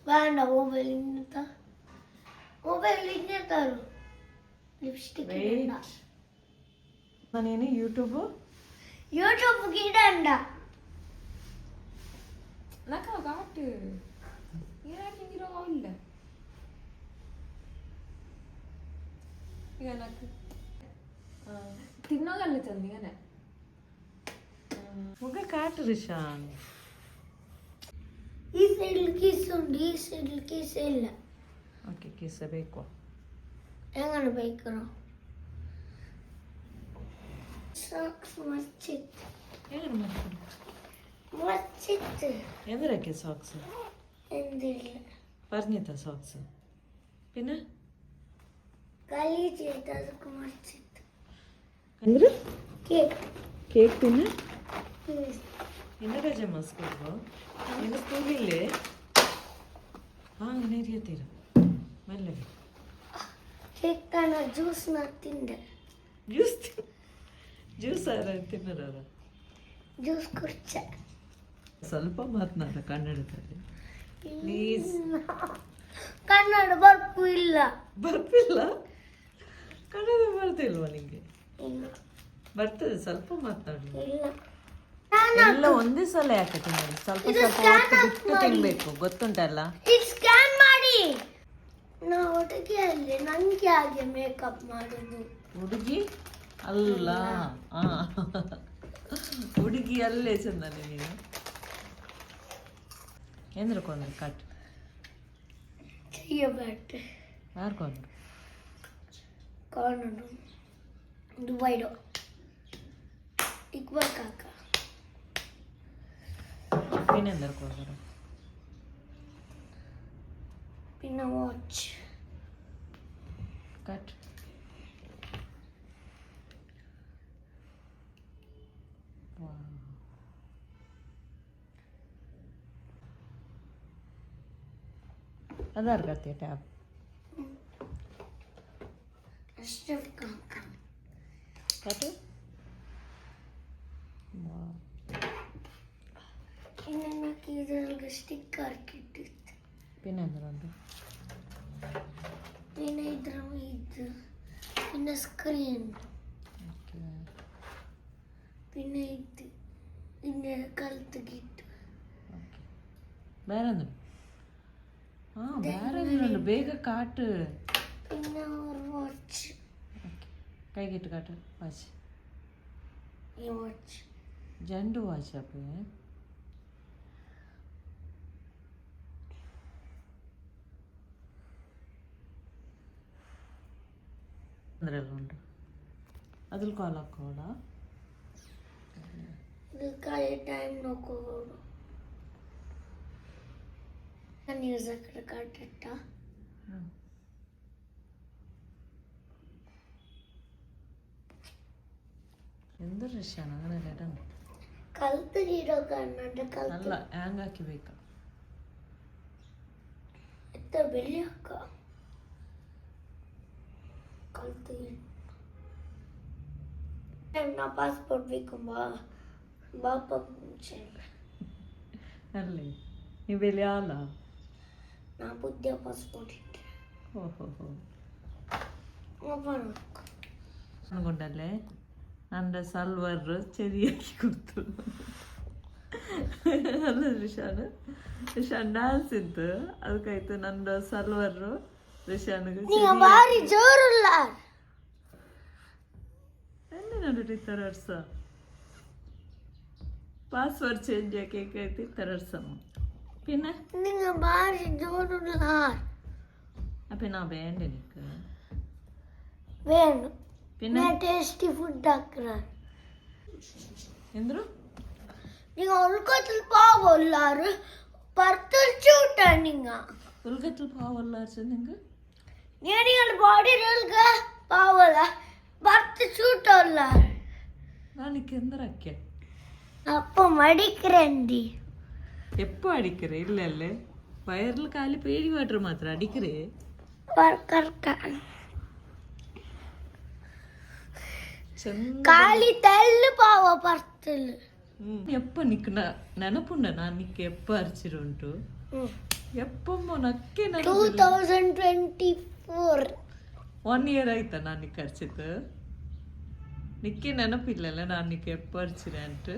വേണ്ട mobile ഇന്നത്താರು lipstick ನಾನೇನು YouTube ಗಿಡಂಡ నాకు కాటు ఏనాకి మీరు ಇಲ್ಲ ಈಗ నాకు తిన్నోగల్ల చందిగానే ಮುಗ ಕಾಟು ರಿಶಾನ್ ಈ ಸೈಡ್ ಕಿಸ್ ಉಂಟು ಈ ಸೈಡ್ ಕಿಸ್ ಇಲ್ಲ ಓಕೆ ಕಿಸ್ ಬೇಕು ಹೆಂಗನ ಬೇಕರ ಸಾಕ್ಸ್ ಮಚ್ಚಿತ್ತು ಏನು ಮಾಡ್ತೀನಿ മച്ചിട്ട് എന്തിനൊക്കെ സോക്സ് എന്തില്ല പറഞ്ഞിട്ടാ സോക്സ് പിന്നെ കളി ചെയ്ത് അതൊക്കെ മച്ചിട്ട് എന്തിന് കേക്ക് കേക്ക് പിന്നെ ഇന്ന രജ മസ്കോ ഇന്ന് സ്കൂളില്ലേ അങ്ങനെ അറിയത്തീരും മെല്ലവേ കേക്കാണ് ജ്യൂസ് നത്തിന്റെ ಜ್ಯೂಸ್ ಆರ ತಿನ್ನೋರ ಜ್ಯೂಸ್ ಕುರ್ಚ ಸ್ವಲ್ಪ ಮಾತನಾಡ ಕನ್ನಡದಲ್ಲಿ ಪ್ಲೀಸ್ ಕನ್ನಡ ಬರ್ಪು ಇಲ್ಲ ಬರ್ತಿಲ್ಲ ಕನ್ನಡ ಬರ್ತಿಲ್ವಾ ನಿಂಗೆ ಬರ್ತದೆ ಸ್ವಲ್ಪ ಮಾತನಾಡಿ ಇಲ್ಲ ಎಲ್ಲ ಒಂದೇ ಸಲ ಯಾಕೆ ತಿನ್ನೋದು ಸ್ವಲ್ಪ ಸ್ವಲ್ಪ ಬಿಟ್ಟು ತಿನ್ಬೇಕು ಗೊತ್ತುಂಟಲ್ಲ ಇದು ಸ್ಕ್ಯಾನ್ ಮಾಡಿ ನಾ ಹುಡುಗಿ ಅಲ್ಲಿ ನಂಗೆ ಹಾಗೆ ಮೇಕಪ್ ಮಾಡುದು ಹುಡುಗಿ ಅಲ್ಲ ಹುಡುಗಿ ಅಲ್ಲೇ ಚಂದ ನೀನು ಎಂದ್ರ ಕೊಂದ್ರು ಕಟ್ ചെയ്യപ്പെട്ട് ಯಾರು ಕೊಂದ್ರು കാണുന്നു ദുബായിലോ ഇക്ബാൽ കാക്ക പിന്നെന്തര ಕೊಂದ್ರು പിന്നെ വാച്ച് ಕಟ್ അതാർ കത്തിയ ടാപ്പ് അഷ്റഫ് കാക്ക കട്ട് പിന്നെ എനിക്ക് ഇതിലൊക്കെ സ്റ്റിക്കർ കിട്ടിട്ട് പിന്നെ എന്തുണ്ട് പിന്നെ ഇത് പിന്നെ സ്ക്രീൻ പിന്നെ ഇത് പിന്നെ കഴുത്ത് കിട്ടും വേറെ എന്തുണ്ട് വേറെ എന്തുണ്ട് ಬೇಗ കാട്ട് പിന്നെ ഒരു വാച്ച് കൈകിട്ട് കാട്ട് വാച്ച് ഈ വാച്ച് ജണ്ട് വാച്ച് അപ്പേ ಅಂದ್ರೆಲ್ಲ ಉಂಟು ಅದ್ರಲ್ಲಿ ಕಾಲ್ ಹಾಕೋಡ ഇത് ടൈം നോക്കോളൂ ന്യൂസ് ഒക്കെ കാട്ടിട്ട എന്ത് രക്ഷാണ് അങ്ങനെ കേട്ടോ കഴുത്ത് കീടോ കണ്ണന്റെ കഴുത്ത് നല്ല ഹാങ് ആക്കി വെക്കാം എത്ര വലിയൊക്ക കഴുത്ത് എന്നാ പാസ്പോർട്ട് വെക്കുമ്പോ ബാപ്പ അല്ലേ നീ വലിയ ആളാ ನಾ ಬುದ್ಧ ಪಾಸ್ಪೋರ್ಟ್ ಇಟ್ಟೆ ಅನ್ಕೊಂಡಲ್ಲೇ ನನ್ನ ಸಲ್ವರ್ ಚೆರಿಯಾಗಿ ಕೊಡ್ತು ಅಲ್ಲ ರಿಶಾನ್ ಡ್ಯಾನ್ಸ್ ಇತ್ತು ಅದಕ್ಕಾಯ್ತು ನನ್ನ ಸಲ್ವರ್ ರಿಶಾನ್ಗೆ ಬಾರಿ ಜೋರುಲ್ಲ ಎಲ್ಲಿ ನೋಡಿ ತರರ್ಸ ಪಾಸ್ವರ್ಡ್ ಚೇಂಜ್ ಆಕೈತಿ ತರರ್ಸಮ್ಮ പിന്നെ നിങ്ങൾ ഭാര്യ ജോറുള്ള അപ്പൊ ഞാൻ വേണ്ട എനിക്ക് വേണം പിന്നെ ടേസ്റ്റി ഫുഡ് ആക്കുക എന്തൊരു നിങ്ങൾ ഉൾക്കത്തിൽ പാവല്ലാറ് പർത്തിച്ചു വിട്ടാ നിങ്ങ ഉൽക്കത്തിൽ പാവല്ല നിങ്ങ നിങ്ങളുടെ ബോഡിയിലുള്ള പാവല്ല പർത്തിച്ചു വിട്ടല്ല നാനിക്ക് എന്തരക്ക അപ്പം അടിക്കറേണ്ടി എപ്പോ അടിക്കറേ ഇല്ലല്ലേ വയറിൽ കാലി പേടി വാട്ടർ മാത്രം അടിക്കറേ കാലി തെല്ല് പാവ പർത്തല് ಎಪ್ಪ ನಿಕ್ ನೆನಪುಂಡ ನಾನು ನಿಕ್ಕೆ ಎಪ್ಪ ಅರ್ಚಿರುಂಟು ಎಪ್ಪಮ್ಮ ನಕ್ಕೆ 2024 1 ಇಯರ್ ಆಯ್ತಾ ನಾನು ಕರ್ಚಿತ್ತು ನಿಕ್ಕೆ ನೆನಪಿಲ್ಲಲ್ಲ ನಾನು ನಿಕ್ಕೆ ಎಪ್ಪ ಅರ್ಚಿದೆ ಅಂತ